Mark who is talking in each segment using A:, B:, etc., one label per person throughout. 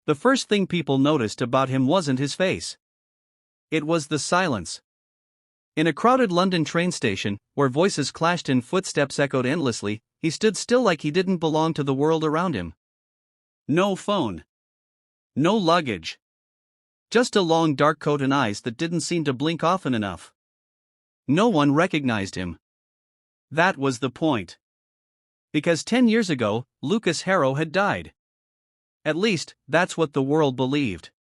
A: The first thing people noticed about him wasn't his face. It was the silence. In a crowded London train station, where voices clashed and footsteps echoed endlessly, he stood still like he didn't belong to the world around him. No phone. No luggage. Just a long dark coat and eyes that didn't seem to blink often enough. No one recognized him. That was the point. Because 10 years ago, Lucas Harrow had died. At least, that's what the world believed.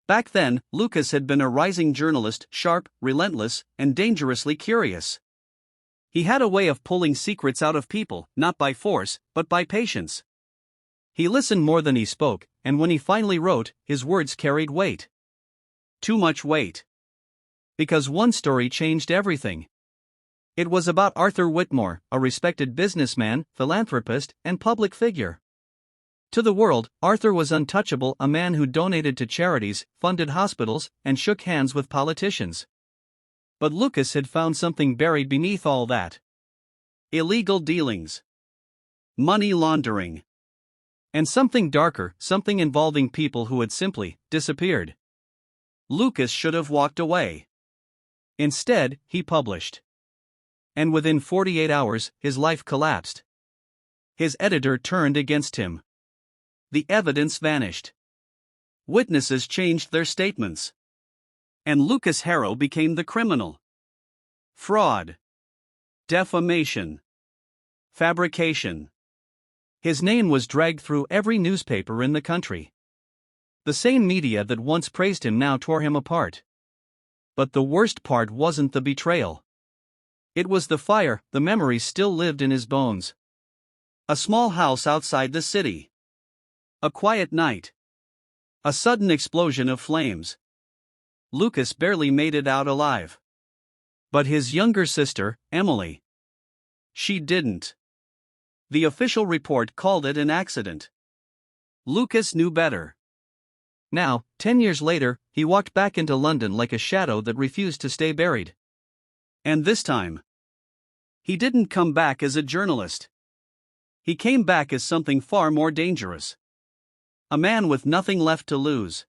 A: Back then, Lucas had been a rising journalist, sharp, relentless, and dangerously curious. He had a way of pulling secrets out of people, not by force, but by patience. He listened more than he spoke, and when he finally wrote, his words carried weight. Too much weight. Because one story changed everything. It was about Arthur Whitmore, a respected businessman, philanthropist, and public figure. To the world, Arthur was untouchable, a man who donated to charities, funded hospitals, and shook hands with politicians. But Lucas had found something buried beneath all that. Illegal dealings. Money laundering. And something darker, something involving people who had simply disappeared. Lucas should have walked away. Instead, he published. And within 48 hours, his life collapsed. His editor turned against him. The evidence vanished. Witnesses changed their statements. And Lucas Harrow became the criminal. Fraud. Defamation. Fabrication. His name was dragged through every newspaper in the country. The same media that once praised him now tore him apart. But the worst part wasn't the betrayal. It was the fire. The memories still lived in his bones. A small house outside the city. A quiet night. A sudden explosion of flames. Lucas barely made it out alive. But his younger sister, Emily. She didn't. The official report called it an accident. Lucas knew better. Now, 10 years later, he walked back into London like a shadow that refused to stay buried. And this time, he didn't come back as a journalist. He came back as something far more dangerous. A man with nothing left to lose.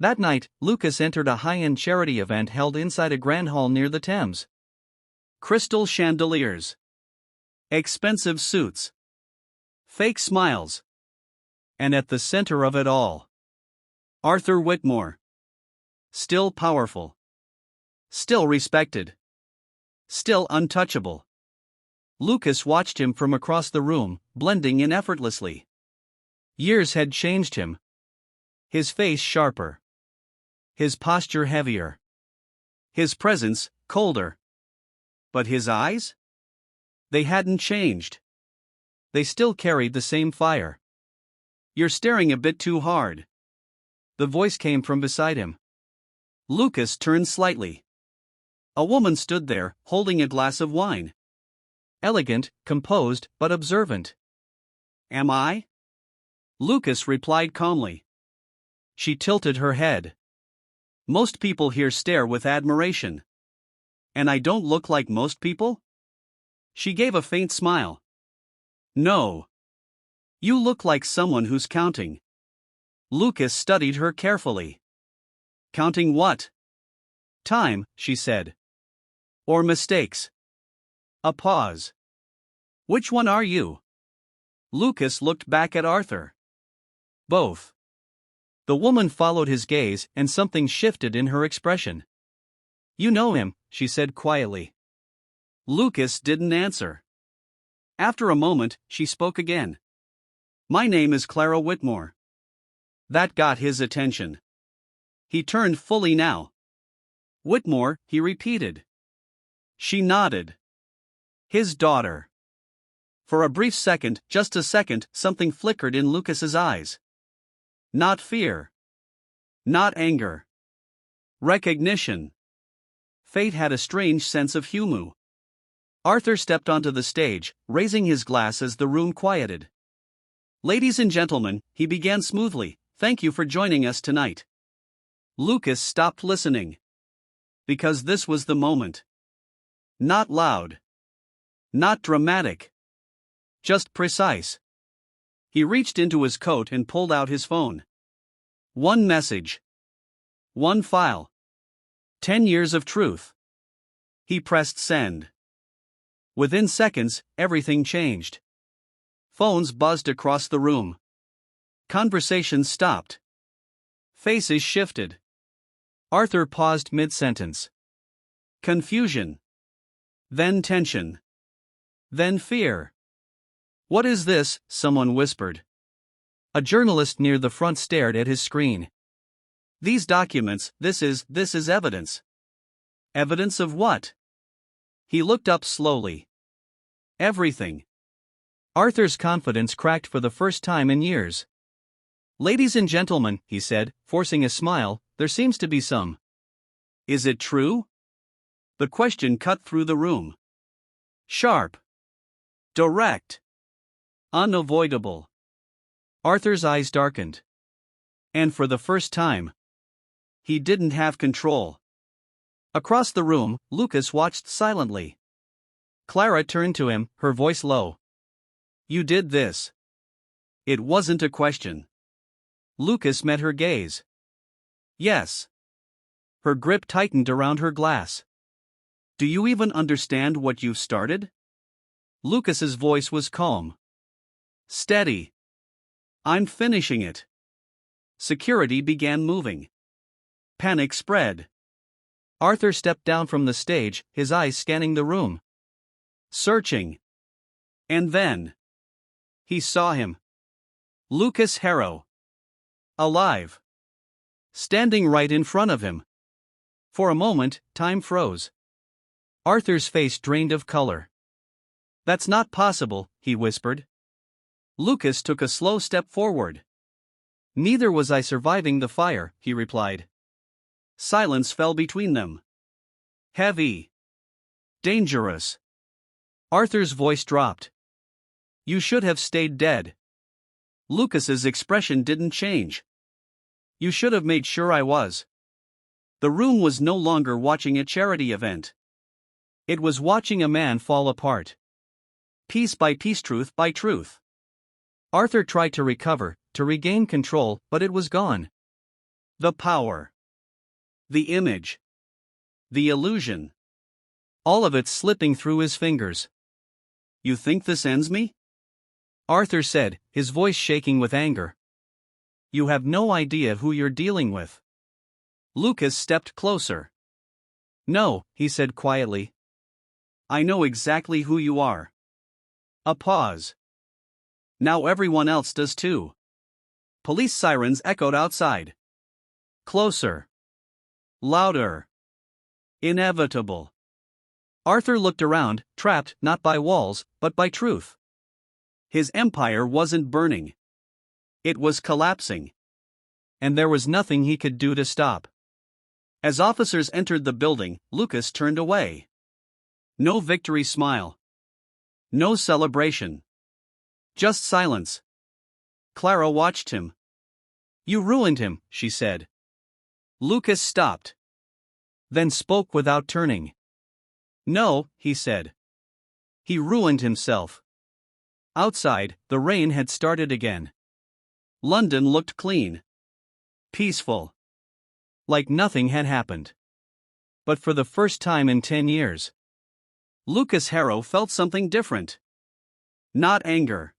A: That night, Lucas entered a high-end charity event held inside a grand hall near the Thames. Crystal chandeliers. Expensive suits. Fake smiles. And at the center of it all, Arthur Whitmore. Still powerful. Still respected. Still untouchable. Lucas watched him from across the room, blending in effortlessly. Years had changed him. His face sharper. His posture heavier. His presence colder. But his eyes? They hadn't changed. They still carried the same fire. "You're staring a bit too hard." The voice came from beside him. Lucas turned slightly. A woman stood there, holding a glass of wine. Elegant, composed, but observant. "Am I?" Lucas replied calmly. She tilted her head. "Most people here stare with admiration. And I don't look like most people?" She gave a faint smile. "No. You look like someone who's counting." Lucas studied her carefully. "Counting what?" "Time," she said. "Or mistakes." A pause. "Which one are you?" Lucas looked back at Arthur. "Both." The woman followed his gaze, and something shifted in her expression. "You know him," she said quietly. Lucas didn't answer. After a moment, she spoke again. "My name is Clara Whitmore." That got his attention. He turned fully now. "Whitmore," he repeated. She nodded. His daughter. For a brief second, just a second, something flickered in Lucas's eyes. Not fear. Not anger. Recognition. Fate had a strange sense of humor. Arthur stepped onto the stage, raising his glass as the room quieted. "Ladies and gentlemen," he began smoothly, "thank you for joining us tonight." Lucas stopped listening. Because this was the moment. Not loud. Not dramatic. Just precise. He reached into his coat and pulled out his phone. One message. One file. 10 years of truth. He pressed send. Within seconds, everything changed. Phones buzzed across the room. Conversations stopped. Faces shifted. Arthur paused mid-sentence. Confusion. Then tension. Then fear. "What is this?" someone whispered. A journalist near the front stared at his screen. "These documents, this is evidence." Evidence of what? He looked up slowly. Everything. Arthur's confidence cracked for the first time in years. "Ladies and gentlemen," he said, forcing a smile, "there seems to be some." "Is it true?" The question cut through the room. Sharp. Direct. Unavoidable. Arthur's eyes darkened. And for the first time, he didn't have control. Across the room, Lucas watched silently. Clara turned to him, her voice low. "You did this." It wasn't a question. Lucas met her gaze. "Yes." Her grip tightened around her glass. "Do you even understand what you've started?" Lucas's voice was calm. Steady. "I'm finishing it." Security began moving. Panic spread. Arthur stepped down from the stage, his eyes scanning the room. Searching. And then he saw him. Lucas Harrow. Alive. Standing right in front of him. For a moment, time froze. Arthur's face drained of color. "That's not possible," he whispered. Lucas took a slow step forward. "Neither was I surviving the fire," he replied. Silence fell between them. Heavy. Dangerous. Arthur's voice dropped. "You should have stayed dead." Lucas's expression didn't change. "You should have made sure I was." The room was no longer watching a charity event. It was watching a man fall apart. Piece by piece, truth by truth. Arthur tried to recover, to regain control, but it was gone. The power. The image. The illusion. All of it slipping through his fingers. "You think this ends me?" Arthur said, his voice shaking with anger. "You have no idea who you're dealing with." Lucas stepped closer. "No," he said quietly. "I know exactly who you are." A pause. "Now everyone else does too." Police sirens echoed outside. Closer. Louder. Inevitable. Arthur looked around, trapped not by walls, but by truth. His empire wasn't burning. It was collapsing. And there was nothing he could do to stop. As officers entered the building, Lucas turned away. No victory smile. No celebration. Just silence. Clara watched him. "You ruined him," she said. Lucas stopped. Then spoke without turning. "No," he said. "He ruined himself." Outside, the rain had started again. London looked clean. Peaceful. Like nothing had happened. But for the first time in 10 years, Lucas Harrow felt something different. Not anger.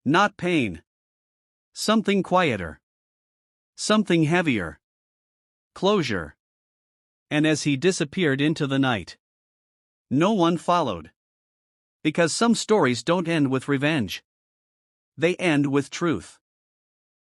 A: Not pain. Something quieter. Something heavier. Closure. And as he disappeared into the night, no one followed. Because some stories don't end with revenge. They end with truth.